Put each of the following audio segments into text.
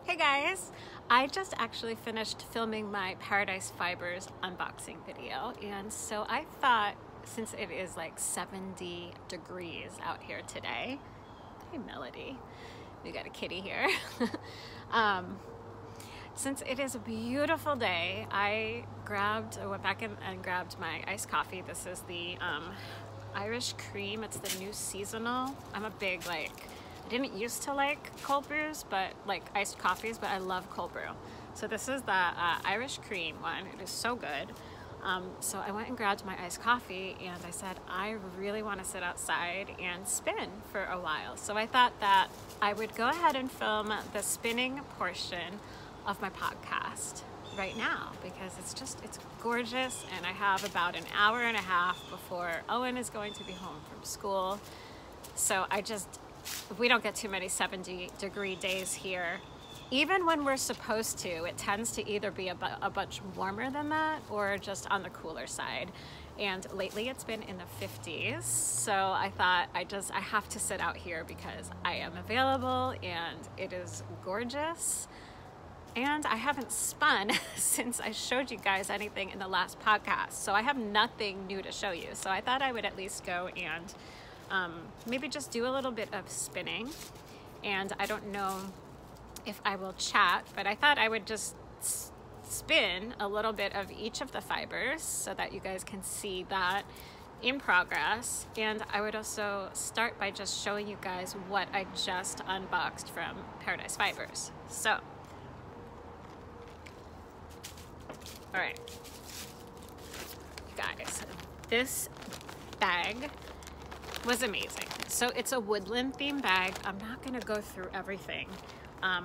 Hey guys, I just actually finished filming my Paradise Fibers unboxing video, and so I thought, since it is like 70 degrees out here today, hey Melody, we got a kitty here. Since it is a beautiful day, I went back in and grabbed my iced coffee. This is the Irish cream. It's the new seasonal. I'm a big I didn't used to like cold brews, but like iced coffees, but I love cold brew. So this is the Irish cream one. It is so good. So I went and grabbed my iced coffee and I said, I really want to sit outside and spin for a while. So I thought that I would go ahead and film the spinning portion of my podcast right now because it's gorgeous, and I have about an hour and a half before Owen is going to be home from school. So we don't get too many 70-degree days here. Even when we're supposed to, it tends to either be a bunch warmer than that or just on the cooler side. And lately it's been in the 50s. So I thought I have to sit out here because I am available and it is gorgeous. And I haven't spun since I showed you guys anything in the last podcast. So I have nothing new to show you. So I thought I would at least go and maybe just do a little bit of spinning. And I don't know if I will chat, but I thought I would just spin a little bit of each of the fibers so that you guys can see that in progress. And I would also start by just showing you guys what I just unboxed from Paradise Fibers. So, all right, you guys, this bag was amazing. So it's a woodland themed bag. I'm not gonna go through everything. I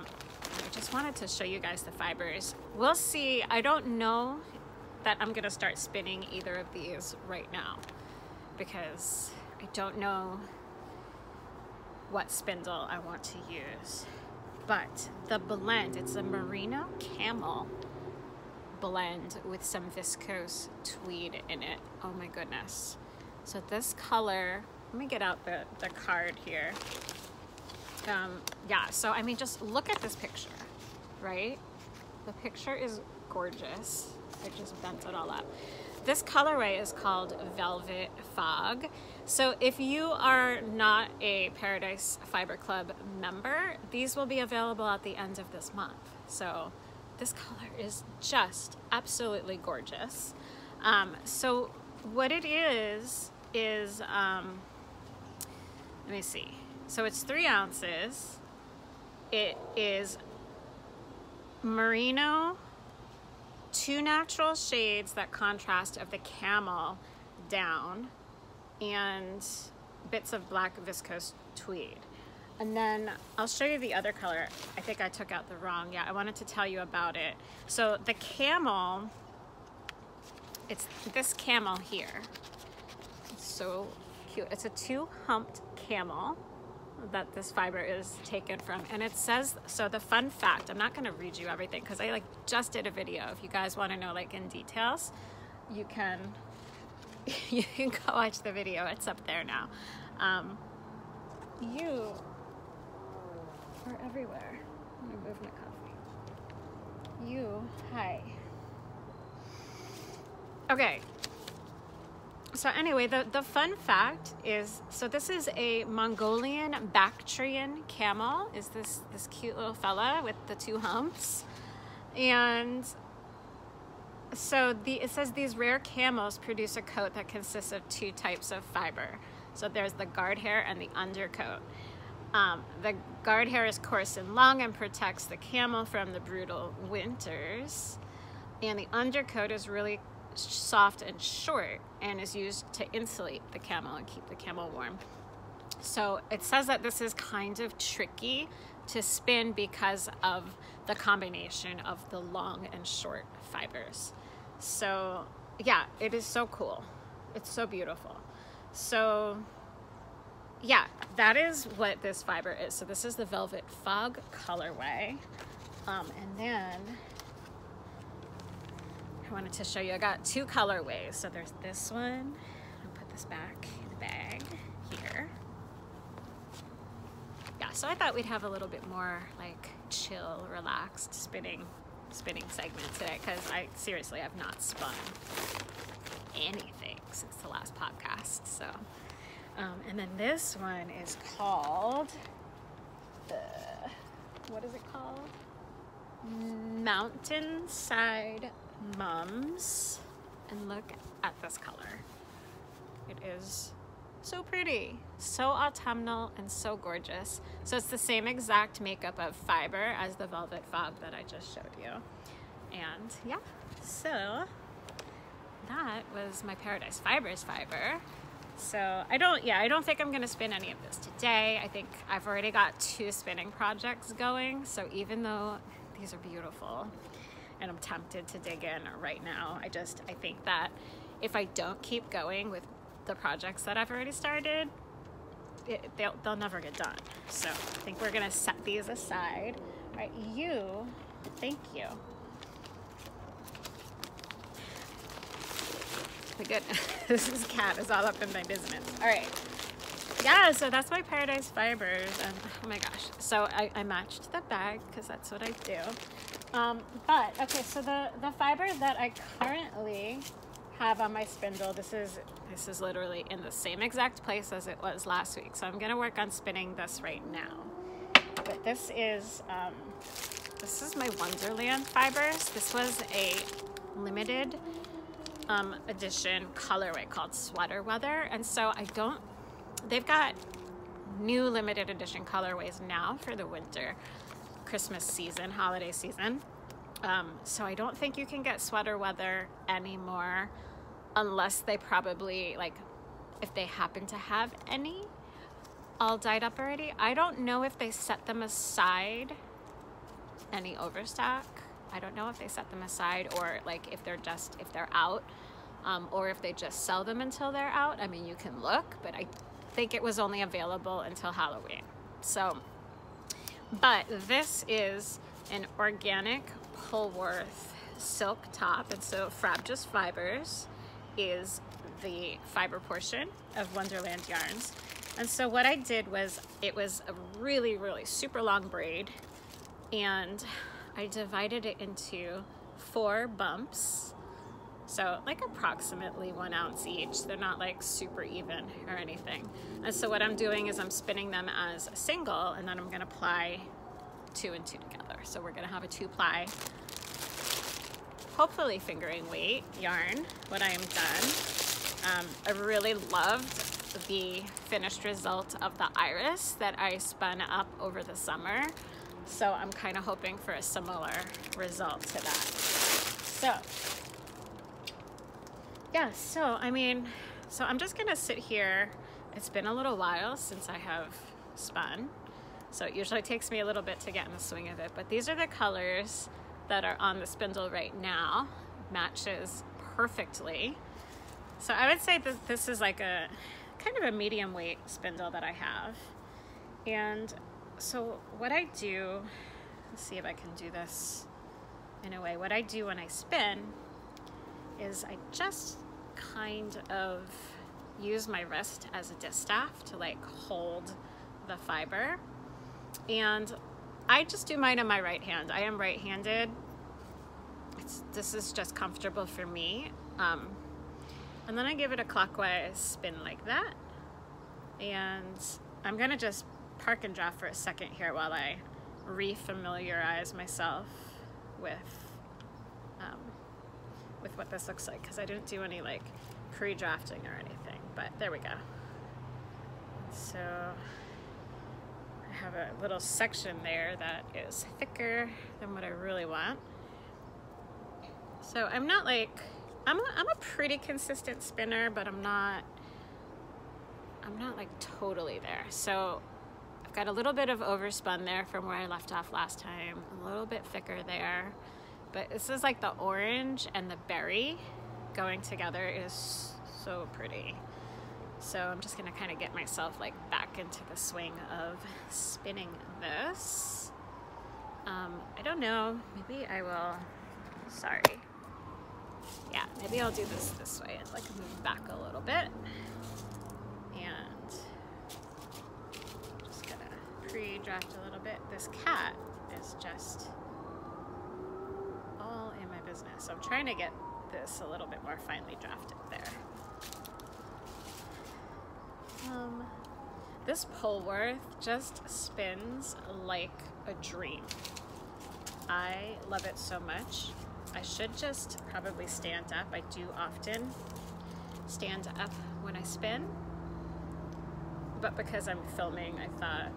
just wanted to show you guys the fibers. We'll see. I don't know that I'm gonna start spinning either of these right now because I don't know what spindle I want to use. But the blend, it's a merino camel blend with some viscose tweed in it. Oh my goodness. So this color, let me get out the card here. Yeah, so I mean, just look at this picture, right? The picture is gorgeous. I just bent it all up. This colorway is called Velvet Fog. So if you are not a Paradise Fiber Club member, these will be available at the end of this month. So this color is just absolutely gorgeous. So what it is let me see. So it's 3 ounces. It is merino, 2 natural shades that contrast of the camel down, and bits of black viscose tweed. And then I'll show you the other color. I think I took out the wrong. Yeah, I wanted to tell you about it. So the camel, it's this camel here. It's so cute. It's a 2-humped camel that this fiber is taken from. And it says, so the fun fact, I'm not gonna read you everything because I just did a video. If you guys wanna know in details, you can go watch the video. It's up there now. You are everywhere. Let me move my coffee. Hi. Okay. So anyway, the fun fact is, so this is a Mongolian Bactrian camel, is this cute little fella with the 2 humps. And so it says these rare camels produce a coat that consists of 2 types of fiber. So there's the guard hair and the undercoat. The guard hair is coarse and long and protects the camel from the brutal winters. And the undercoat is really soft and short and is used to insulate the camel and keep the camel warm. So it says that this is kind of tricky to spin because of the combination of the long and short fibers. So yeah, it is so cool. It's so beautiful. So yeah, that is what this fiber is. So this is the Velvet Fog colorway. And then I wanted to show you, I got 2 colorways. So there's this one. I'll put this back in the bag here. Yeah, so I thought we'd have a little bit more chill, relaxed spinning segment today, because I seriously have not spun anything since the last podcast. So, and then this one is called what is it called? Mountainside Mums. And look at this color. It is so pretty, so autumnal, and so gorgeous. So it's the same exact makeup of fiber as the Velvet Fog that I just showed you. And yeah, so that was my Paradise Fibers fiber. So I don't think I'm gonna spin any of this today. I think I've already got 2 spinning projects going. So even though these are beautiful and I'm tempted to dig in right now, I think that if I don't keep going with the projects that I've already started, they'll never get done. So I think we're gonna set these aside. All right, thank you. My goodness, this cat is all up in my business. All right, yeah, so that's my Paradise Fibers, and oh my gosh. So I matched the bag because that's what I do. But okay, so the fiber that I currently have on my spindle, this is literally in the same exact place as it was last week. So I'm gonna work on spinning this right now. But this is my Wonderland fibers. This was a limited edition colorway called Sweater Weather, and so they've got new limited edition colorways now for the winter, Christmas season, holiday season. So I don't think you can get Sweater Weather anymore unless they probably, like, if they happen to have any all dyed up already. I don't know if they set them aside, any overstock. I don't know if they set them aside, or like if they're out, or if they just sell them until they're out. I mean, you can look, but I think it was only available until Halloween. So, but this is an organic Pullworth silk top, and so Frabjous Fibers is the fiber portion of Wonderland yarns. And so what I did was, it was a really, really super long braid, and I divided it into 4 bumps, so like approximately 1 ounce each. They're not like super even or anything. And so what I'm doing is I'm spinning them as a single, and then I'm gonna ply 2 and 2 together. So we're gonna have a 2-ply, hopefully fingering weight yarn when I am done. I really loved the finished result of the iris that I spun up over the summer. So I'm kind of hoping for a similar result to that. So, yeah, so I'm just gonna sit here. It's been a little while since I have spun, so it usually takes me a little bit to get in the swing of it, but these are the colors that are on the spindle right now. Matches perfectly. So I would say that this is like a kind of a medium weight spindle that I have. And so what I do, let's see if I can do this in a way. What I do when I spin is I just kind of use my wrist as a distaff to like hold the fiber. And I just do mine on my right hand. I am right-handed. This is just comfortable for me. And then I give it a clockwise spin like that. And I'm gonna just park and draft for a second here while I re-familiarize myself with what this looks like, because I didn't do any like pre-drafting or anything, but there we go. So I have a little section there that is thicker than what I really want. So I'm not like, I'm a pretty consistent spinner, but I'm not like totally there. So I've got a little bit of overspun there from where I left off last time, a little bit thicker there, but this is like the orange and the berry going together is so pretty. So I'm just gonna kind of get myself like back into the swing of spinning this. I don't know, maybe I will, sorry. Yeah, maybe I'll do this way and like move back a little bit. And just gonna pre-draft a little bit. This cat is is just all in my business. So I'm trying to get this a little bit more finely drafted there. This Polworth just spins like a dream. I love it so much. I should just probably stand up. I do often stand up when I spin, but because I'm filming, I thought,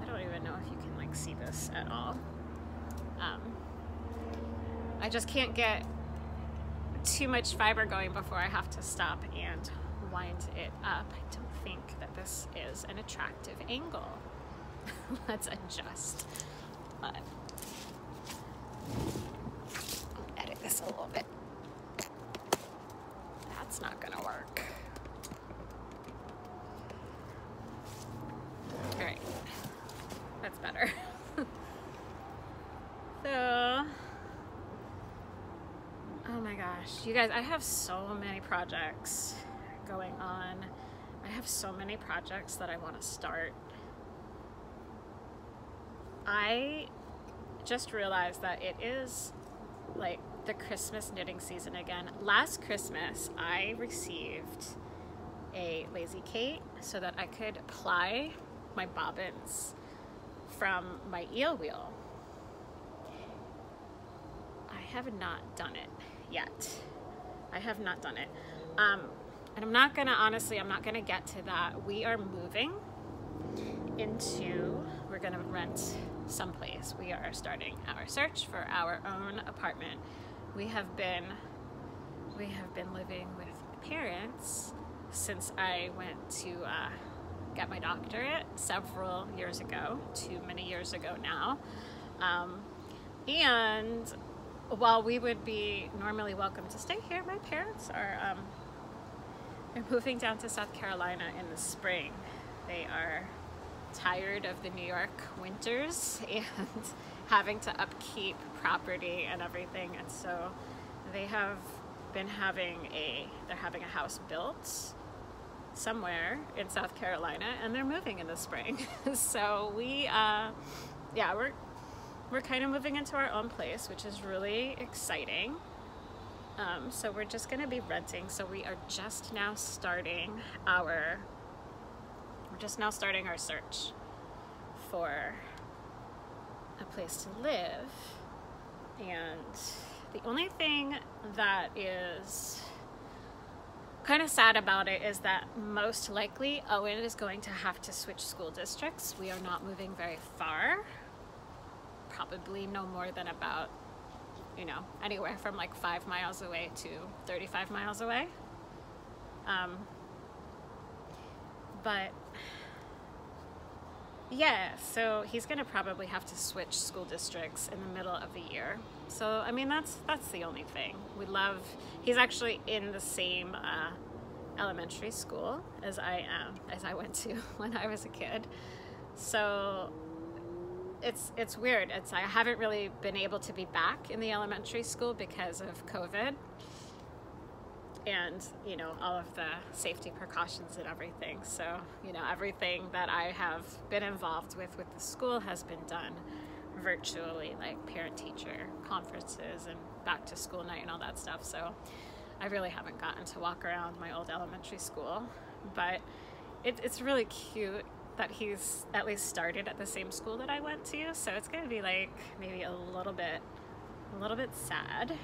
I don't even know if you can like see this at all. I just can't get too much fiber going before I have to stop and wind it up. I don't think that this is an attractive angle. Let's adjust. But I'll edit this a little bit. That's not gonna work. All right, that's better. So, oh my gosh, you guys, I have so many projects going on. I have so many projects that I want to start. I just realized that it is like the Christmas knitting season again. Last Christmas, I received a Lazy Kate so that I could ply my bobbins from my eel wheel. I have not done it yet. I have not done it. And I'm not gonna, honestly, I'm not gonna get to that. We are moving into, we're gonna rent someplace. We are starting our search for our own apartment. We have been living with my parents since I went to get my doctorate several years ago, too many years ago now. And while we would be normally welcome to stay here, my parents are they're moving down to South Carolina in the spring. They are tired of the New York winters and having to upkeep property and everything, and so they have been they're having a house built somewhere in South Carolina, and they're moving in the spring. So yeah, we're kind of moving into our own place, which is really exciting. So we're just gonna be renting. So we are just now starting our search for a place to live. And the only thing that is kind of sad about it is that most likely Owen is going to have to switch school districts. We are not moving very far, probably no more than about, you know, anywhere from like 5 miles away to 35 miles away. But yeah, so he's gonna probably have to switch school districts in the middle of the year. So I mean, that's the only thing. He's actually in the same elementary school as I went to when I was a kid. So it's weird. I haven't really been able to be back in the elementary school because of COVID and, you know, all of the safety precautions and everything. So, you know, everything that I have been involved with the school has been done virtually, like parent-teacher conferences and back to school night and all that stuff. So I really haven't gotten to walk around my old elementary school, but it's really cute that he's at least started at the same school that I went to. So it's gonna be like maybe a little bit sad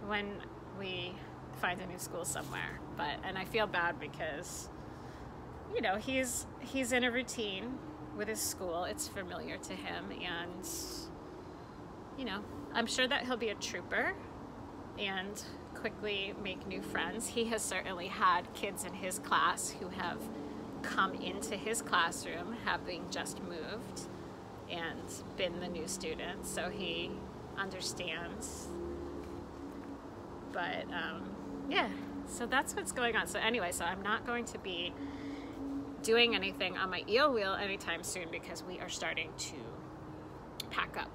when we find a new school somewhere. And I feel bad because, you know, he's in a routine with his school. It's familiar to him, and, you know, I'm sure that he'll be a trooper and quickly make new friends. He has certainly had kids in his class who have come into his classroom having just moved and been the new student, so he understands. But yeah, so that's what's going on. So anyway, so I'm not going to be doing anything on my eel wheel anytime soon because we are starting to pack up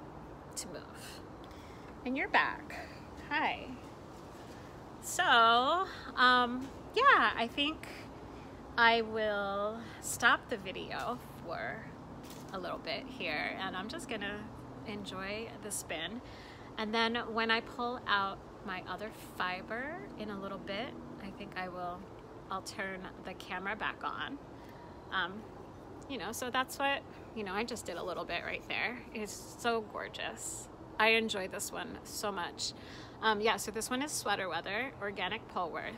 to move. And you're back. Hi. So yeah, I think I will stop the video for a little bit here, and I'm just gonna enjoy the spin. And then when I pull out my other fiber in a little bit, I think I'll turn the camera back on. You know, so that's what, you know, I just did a little bit right there. It's so gorgeous. I enjoy this one so much. Yeah, so this one is Sweater Weather, Organic Polworth.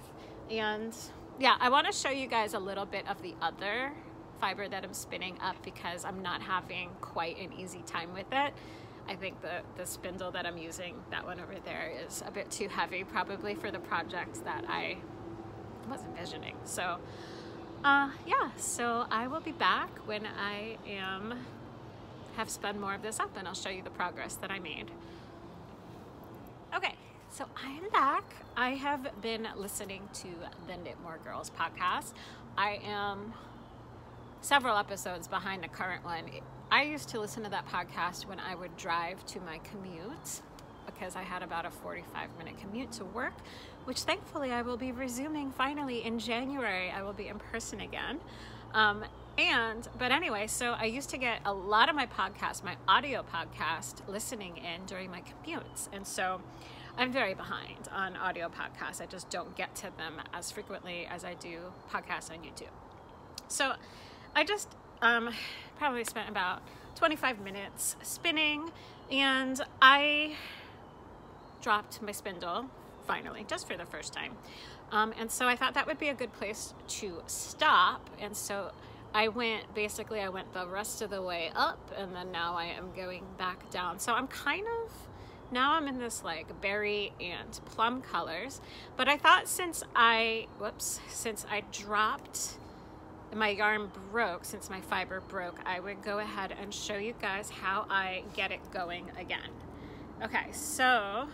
And yeah, I want to show you guys a little bit of the other fiber that I'm spinning up because I'm not having quite an easy time with it. I think the spindle that I'm using, that one over there, is a bit too heavy probably for the project that I was envisioning. So yeah, so I will be back when I have spun more of this up, and I'll show you the progress that I made. Okay, so I am back. I have been listening to the Knit More Girls podcast. I am several episodes behind the current one. I used to listen to that podcast when I would drive to my commute because I had about a 45-minute commute to work, which thankfully I will be resuming finally in January. I will be in person again. But anyway, so I used to get a lot of my podcast, my audio podcast, listening in during my commutes. And so I'm very behind on audio podcasts. I just don't get to them as frequently as I do podcasts on YouTube. So I just probably spent about 25 minutes spinning, and I dropped my spindle finally, just for the first time. And so I thought that would be a good place to stop. And so I went the rest of the way up, and then now I am going back down. So now I'm in this like berry and plum colors, but I thought since my fiber broke, I would go ahead and show you guys how I get it going again. Okay, so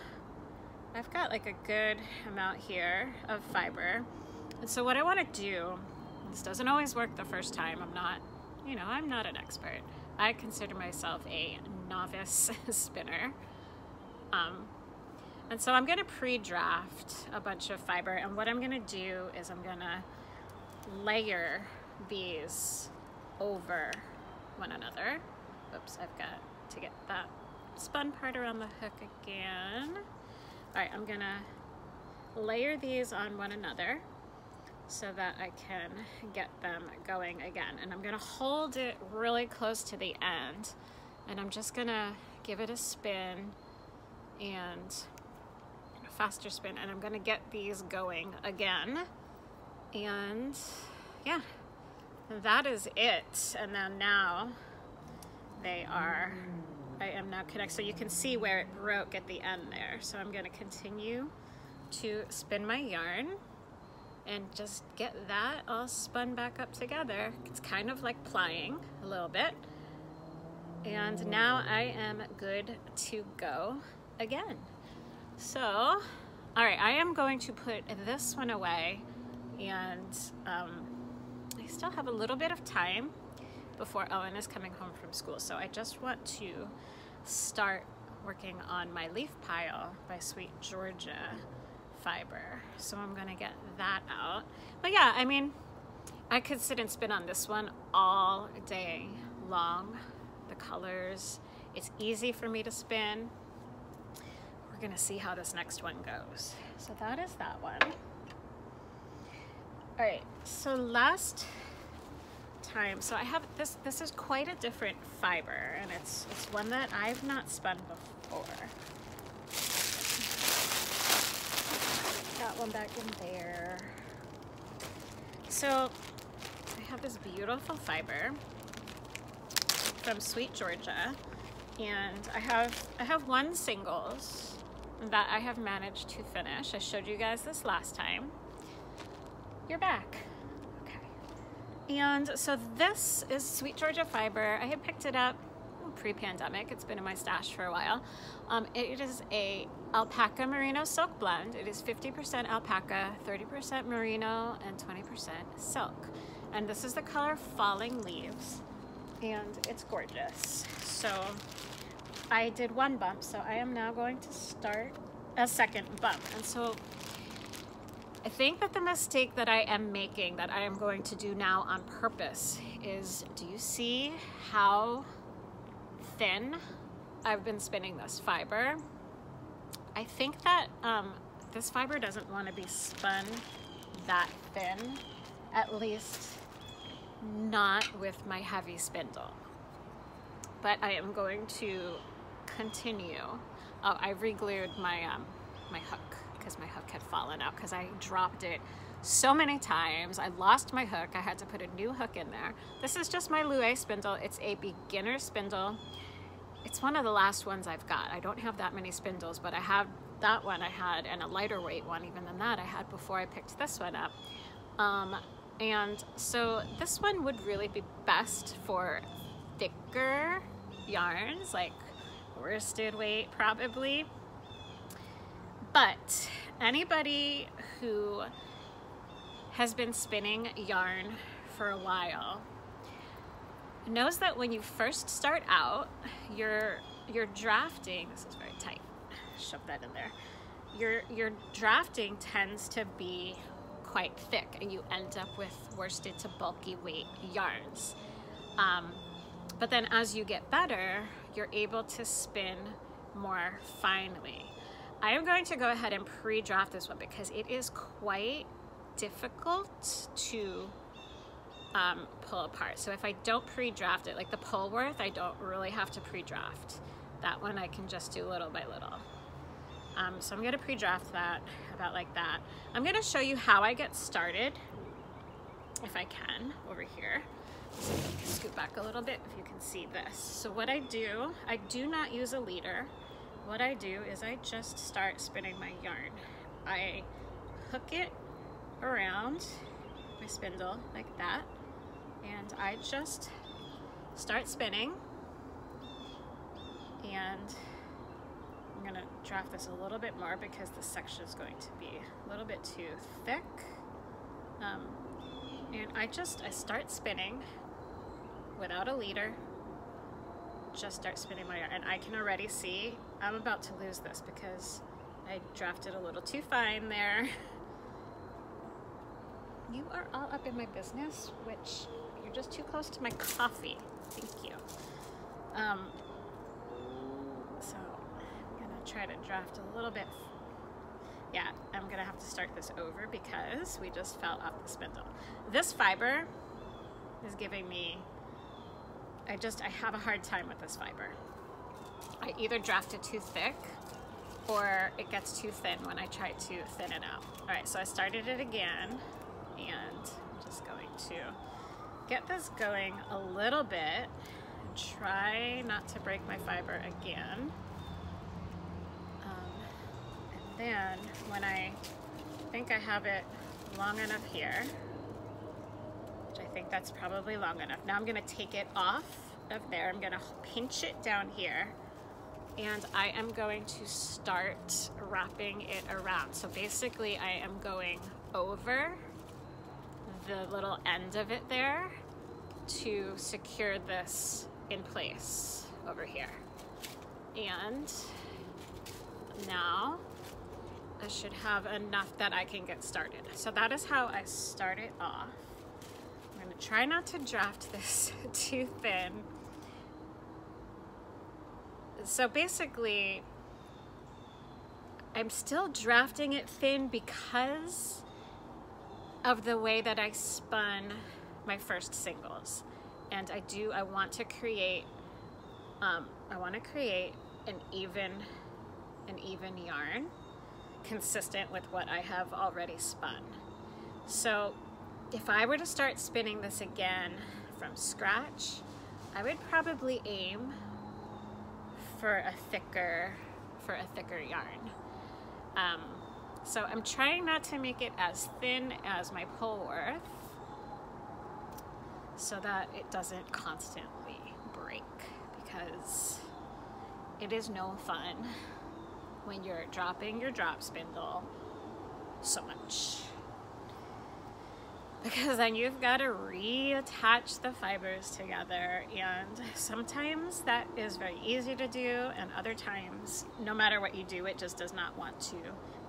I've got like a good amount here of fiber. And so what I want to do, this doesn't always work the first time. I'm not an expert. I consider myself a novice spinner. And so I'm going to pre-draft a bunch of fiber, and what I'm going to do is I'm going to layer these over one another. Oops, I've got to get that spun part around the hook again. All right, I'm gonna layer these on one another so that I can get them going again. And I'm gonna hold it really close to the end, and I'm just gonna give it a spin and a faster spin, and I'm gonna get these going again. And yeah, that is it. And then now I am now connected. So you can see where it broke at the end there. So I'm going to continue to spin my yarn and just get that all spun back up together. It's kind of like plying a little bit. And now I am good to go again. So, all right, I am going to put this one away, and I still have a little bit of time before Owen is coming home from school. So I just want to start working on my leaf pile by SweetGeorgia fiber. So I'm gonna get that out. But yeah, I mean, I could sit and spin on this one all day long. The colors, it's easy for me to spin. We're gonna see how this next one goes. So that is that one. All right, so last time, so I have this is quite a different fiber, and it's one that I've not spun before. That one back in there. So I have this beautiful fiber from SweetGeorgia, and I have one singles that I have managed to finish. I showed you guys this last time. You're back. And so this is SweetGeorgia fiber. I had picked it up pre-pandemic. It's been in my stash for a while. It is a alpaca merino silk blend. It is 50% alpaca, 30% merino, and 20% silk. And this is the color Falling Leaves, and it's gorgeous. So I did one bump, so I am now going to start a second bump. And so I think that the mistake that I am making, that I am going to do now on purpose, is, do you see how thin I've been spinning this fiber. I think that this fiber doesn't want to be spun that thin, at least not with my heavy spindle. But I am going to continue. Oh, I re-glued my my hook because my hook had fallen out because I dropped it so many times. I lost my hook. I had to put a new hook in there. This is just my Louis spindle. It's a beginner spindle. It's one of the last ones I've got. I don't have that many spindles, but I have that one I had, and a lighter weight one even than that I had before I picked this one up. And so this one would really be best for thicker yarns, like worsted weight probably. But anybody who has been spinning yarn for a while knows that when you first start out, you're drafting, this is very tight, shove that in there, your drafting tends to be quite thick and you end up with worsted to bulky weight yarns. But then as you get better, you're able to spin more finely. I am going to go ahead and pre-draft this one because it is quite difficult to pull apart. So if I don't pre-draft it, like the Polworth, I don't really have to pre-draft. That one I can just do little by little. So I'm going to pre-draft that about like that. I'm going to show you how I get started, if I can, over here. So I can scoot back a little bit if you can see this. So what I do not use a leader. What I do is I just start spinning my yarn. I hook it around my spindle like that, and I just start spinning. And I'm gonna draft this a little bit more because this section is going to be a little bit too thick. And I start spinning without a leader. Just start spinning my yarn, and I can already see I'm about to lose this because I drafted a little too fine there. You are all up in my business, which you're just too close to my coffee. Thank you. So I'm gonna try to draft a little bit. Yeah, I'm gonna have to start this over because we just fell off the spindle. This fiber is giving me, I have a hard time with this fiber. I either draft it too thick or it gets too thin when I try to thin it out. All right, so I started it again, and I'm just going to get this going a little bit and try not to break my fiber again. And then when I think I have it long enough here, which I think that's probably long enough, now I'm gonna take it off of there. I'm gonna pinch it down here, and I am going to start wrapping it around. So basically I am going over the little end of it there to secure this in place over here. And now I should have enough that I can get started. So that is how I start it off. I'm gonna try not to draft this too thin. So basically, I'm still drafting it thin because of the way that I spun my first singles. And I want to create an even yarn consistent with what I have already spun. So if I were to start spinning this again from scratch, I would probably aim for a thicker yarn. So I'm trying not to make it as thin as my Polworth so that it doesn't constantly break, because it is no fun when you're dropping your drop spindle so much, because then you've got to reattach the fibers together, and sometimes that is very easy to do, and other times, no matter what you do, it just does not want to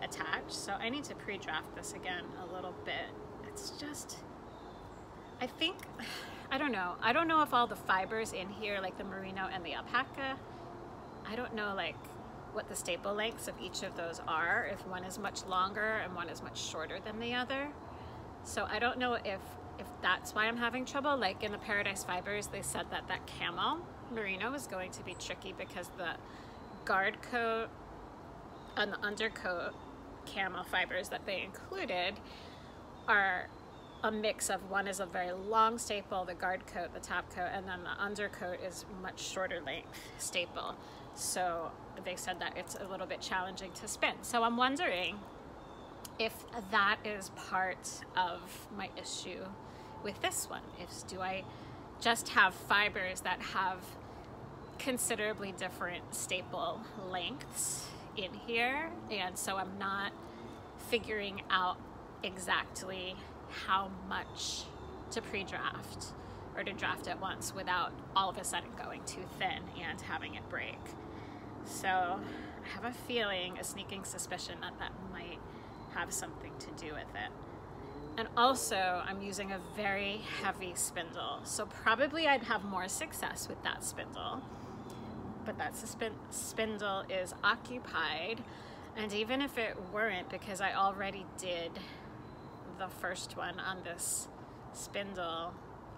attach. So I need to pre-draft this again a little bit. It's just, I don't know if all the fibers in here, like the merino and the alpaca, I don't know like what the staple lengths of each of those are, if one is much longer and one is much shorter than the other. So I don't know if that's why I'm having trouble. Like in the Paradise Fibers, they said that Camel merino is going to be tricky because the guard coat and the undercoat Camel fibers that they included are a mix of, one is a very long staple, the guard coat, the top coat, and then the undercoat is much shorter length staple. So they said that it's a little bit challenging to spin. So I'm wondering if that is part of my issue with this one. Do I just have fibers that have considerably different staple lengths in here, and so I'm not figuring out exactly how much to pre-draft or to draft at once without all of a sudden going too thin and having it break. So I have a feeling, a sneaking suspicion that that might have something to do with it. And also I'm using a very heavy spindle, so probably I'd have more success with that spindle, but that spindle is occupied. And even if it weren't, because I already did the first one on this spindle,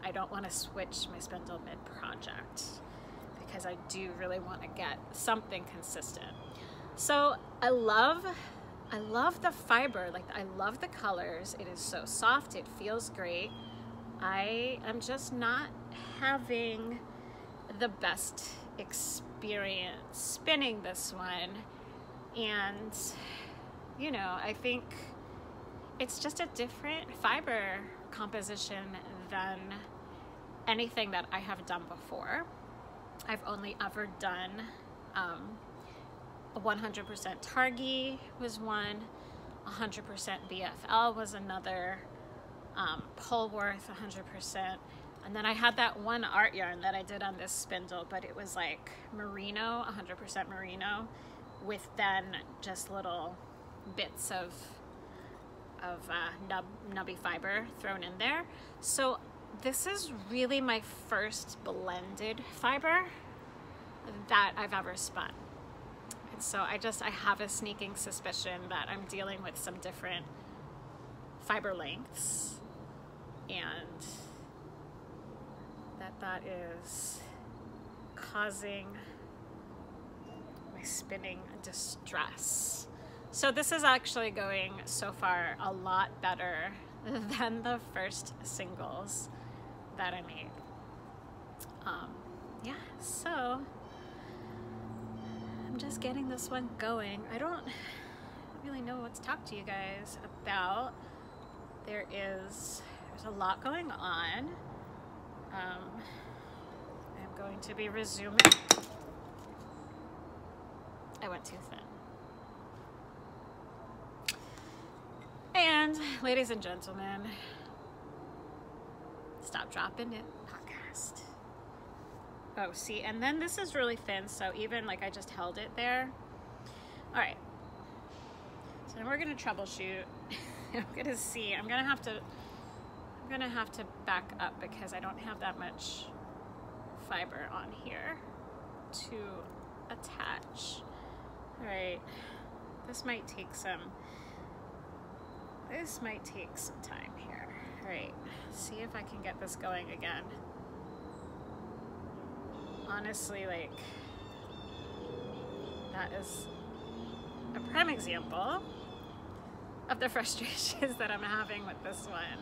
I don't want to switch my spindle mid-project because I do really want to get something consistent. So I love the fiber, like I love the colors. It is so soft, it feels great. I am just not having the best experience spinning this one. And you know, I think it's just a different fiber composition than anything that I have done before. I've only ever done a 100% Targhee was one, 100% BFL was another, Polworth 100%, and then I had that one art yarn that I did on this spindle, but it was like merino, 100% merino, with then just little bits of nubby fiber thrown in there. So this is really my first blended fiber that I've ever spun. And so I have a sneaking suspicion that I'm dealing with some different fiber lengths, and that is causing my spinning distress. So this is actually going so far a lot better than the first singles that I made. Yeah, so I'm just getting this one going. I don't really know what to talk to you guys about. There's a lot going on. I'm going to be resuming. I went too thin. And ladies and gentlemen, Stop Dropping It podcast. Oh, see, and then this is really thin, so even like I just held it there. All right, so then we're gonna troubleshoot. I'm gonna see. I'm gonna have to back up because I don't have that much fiber on here to attach. All right, this might take some time here. All right, see if I can get this going again. Honestly, like, that is a prime example of the frustrations that I'm having with this one.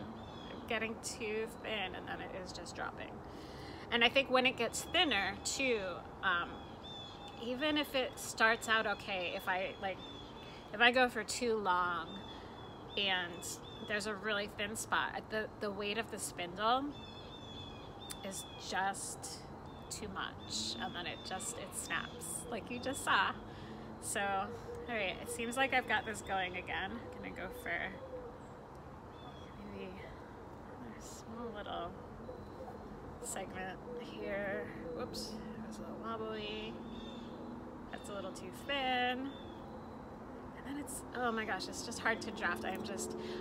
I'm getting too thin and then it is just dropping. And I think when it gets thinner too, even if it starts out okay, if I go for too long and there's a really thin spot, the weight of the spindle is just too much, and then it snaps like you just saw. So all right, it seems like I've got this going again. I'm gonna go for maybe a small little segment here. Whoops, it was a little wobbly. That's a little too thin. And then it's, oh my gosh, it's just hard to draft.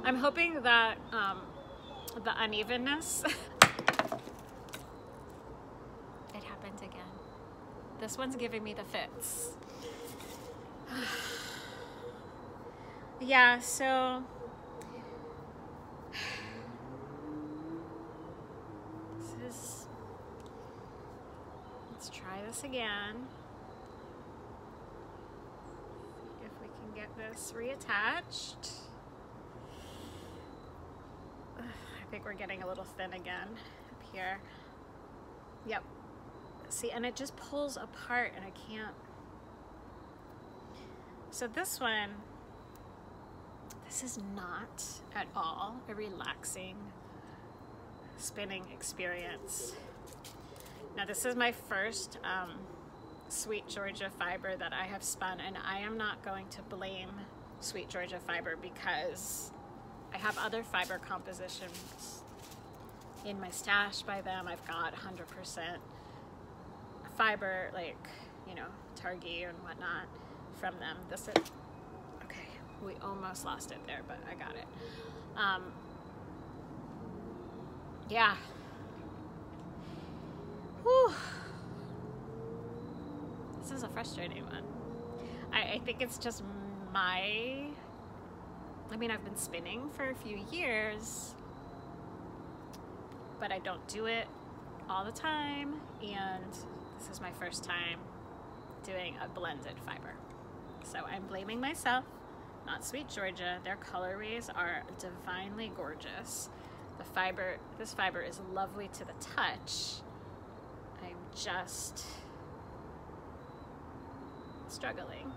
I'm hoping that the unevenness This one's giving me the fits. Yeah, so let's try this again. See if we can get this reattached. I think we're getting a little thin again up here. Yep. See, and it just pulls apart and I can't. So this one, this is not at all a relaxing spinning experience. Now this is my first SweetGeorgia fiber that I have spun, and I am not going to blame SweetGeorgia fiber because I have other fiber compositions in my stash by them. I've got 100% fiber, like, you know, Targi and whatnot from them. This is, okay, we almost lost it there, but I got it. Yeah. Whew. This is a frustrating one. I think it's just I mean, I've been spinning for a few years, but I don't do it all the time, and this is my first time doing a blended fiber. So I'm blaming myself, not SweetGeorgia. Their colorways are divinely gorgeous. The fiber, this fiber is lovely to the touch. I'm just struggling.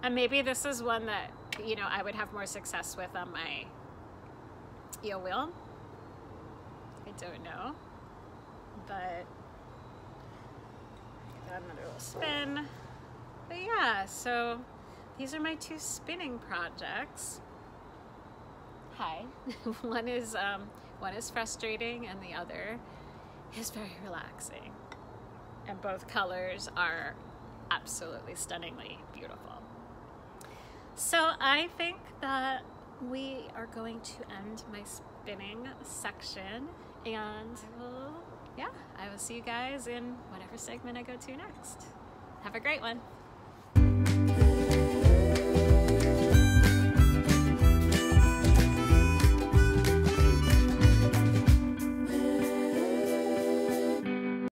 And maybe this is one that, you know, I would have more success with on my eel wheel. I don't know, but got another little spin. But yeah, so these are my two spinning projects. Hi. One is frustrating and the other is very relaxing. And both colors are absolutely stunningly beautiful. So I think that we are going to end my spinning section, and I will see you guys in whatever segment I go to next. Have a great one.